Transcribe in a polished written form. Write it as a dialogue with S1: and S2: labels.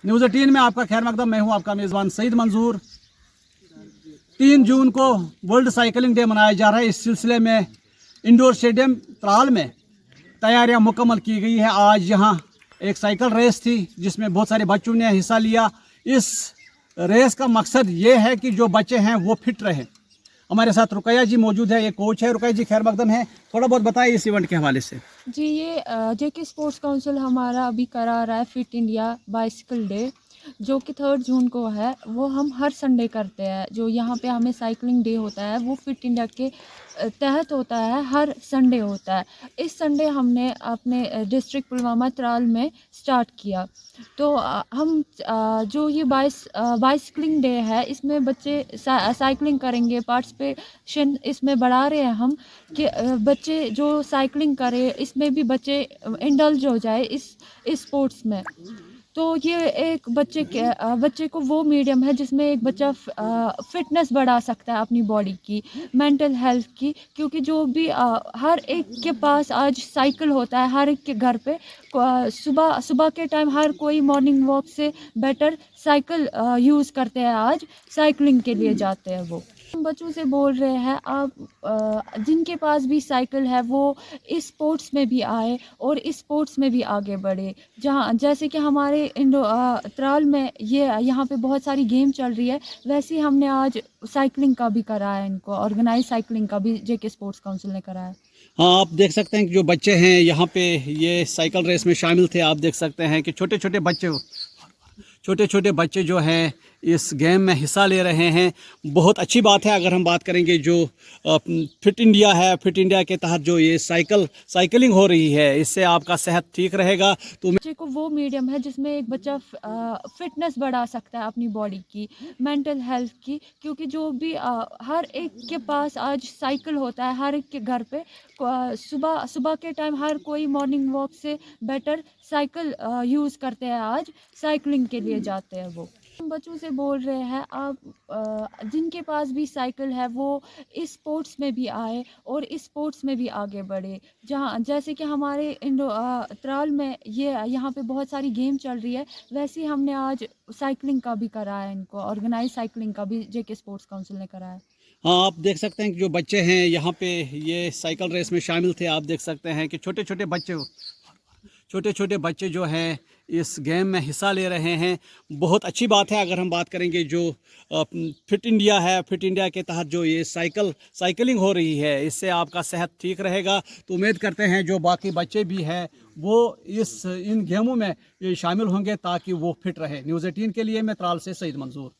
S1: News 18 में आपका खैर मकदम। मैं हूं आपका मेज़बान सईद मंजूर। 3 जून को वर्ल्ड साइकिलिंग डे मनाया जा रहा है। इस सिलसिले में इंडोर स्टेडियम त्राल में तैयारियां मुकम्मल की गई है। आज यहां एक साइकिल रेस थी जिसमें बहुत सारे बच्चों ने हिस्सा लिया। इस रेस का मकसद ये है कि जो बच्चे हैं वो फिट रहें। हमारे साथ रुकैया जी मौजूद है, ये कोच है। रुकैया जी खैर मकदम है, थोड़ा बहुत बताइए इस इवेंट के हवाले से।
S2: जी, ये जेके स्पोर्ट्स काउंसिल हमारा अभी करा रहा है फिट इंडिया बाइसिकल डे, जो कि 3 जून को है। वो हम हर संडे करते हैं। जो यहाँ पे हमें साइकिलिंग डे होता है वो फिट इंडिया के तहत होता है, हर संडे होता है। इस संडे हमने अपने डिस्ट्रिक्ट पुलवामा त्राल में स्टार्ट किया। तो हम जो ये बाइसिकलिंग डे है, इसमें बच्चे साइकिलिंग करेंगे। पार्टिसिपेशन इसमें बढ़ा रहे हैं हम कि बच्चे जो साइकिलिंग करें, इसमें भी बच्चे इंडल्ज हो जाए इस स्पोर्ट्स में। तो ये एक बच्चे को वो मीडियम है जिसमें एक बच्चा फिटनेस बढ़ा सकता है अपनी बॉडी की, मेंटल हेल्थ की। क्योंकि जो भी हर एक के पास आज साइकिल होता है, हर एक के घर पे सुबह सुबह के टाइम हर कोई मॉर्निंग वॉक से बेटर साइकिल यूज़ करते हैं। आज साइकिलिंग के लिए जाते हैं वो। हम बच्चों से बोल रहे हैं, आप जिनके पास भी साइकिल है वो इस स्पोर्ट्स में भी आए और इस स्पोर्ट्स में भी आगे बढ़े। जहाँ जैसे कि हमारे त्राल में यहाँ पे बहुत सारी गेम चल रही है, वैसे ही हमने आज साइकिलिंग का भी करा है। इनको ऑर्गेनाइज साइकिलिंग का भी जेके स्पोर्ट्स काउंसिल ने करा है।
S1: हाँ, आप देख सकते हैं कि जो बच्चे हैं यहाँ पे ये साइकिल रेस में शामिल थे। आप देख सकते हैं कि छोटे छोटे बच्चे जो हैं इस गेम में हिस्सा ले रहे हैं। बहुत अच्छी बात है। अगर हम बात करेंगे जो फिट इंडिया है, फिट इंडिया के तहत जो ये साइकिलिंग हो रही है, इससे आपका सेहत ठीक रहेगा। तो
S2: बच्चे को वो मीडियम है जिसमें एक बच्चा फिटनेस बढ़ा सकता है अपनी बॉडी की, मेंटल हेल्थ की। क्योंकि जो भी हर एक के पास आज साइकिल होता है, हर एक के घर पे सुबह सुबह के टाइम हर कोई मॉर्निंग वॉक से बेटर साइकिल यूज़ करते हैं। आज साइकिलिंग के लिए जाते हैं वो। हम बच्चों से बोल रहे हैं, आप जिनके पास भी साइकिल है वो इस स्पोर्ट्स में भी आए और इस स्पोर्ट्स में भी आगे बढ़े। जहाँ जैसे कि हमारे त्राल में यहाँ पे बहुत सारी गेम चल रही है, वैसे ही हमने आज साइकिलिंग का भी करा है। इनको ऑर्गेनाइज साइकिलिंग का भी जेके स्पोर्ट्स काउंसिल ने करा है।
S1: हाँ, आप देख सकते हैं कि जो बच्चे हैं यहाँ पे ये साइकिल रेस में शामिल थे। आप देख सकते हैं कि छोटे छोटे बच्चे जो हैं इस गेम में हिस्सा ले रहे हैं। बहुत अच्छी बात है। अगर हम बात करेंगे जो फिट इंडिया है, फिट इंडिया के तहत जो ये साइकिलिंग हो रही है, इससे आपका सेहत ठीक रहेगा। तो उम्मीद करते हैं जो बाकी बच्चे भी हैं वो इन गेमों में ये शामिल होंगे ताकि वो फिट रहे। न्यूज़ 18 के लिए मैं त्राल से सईद मंजूर।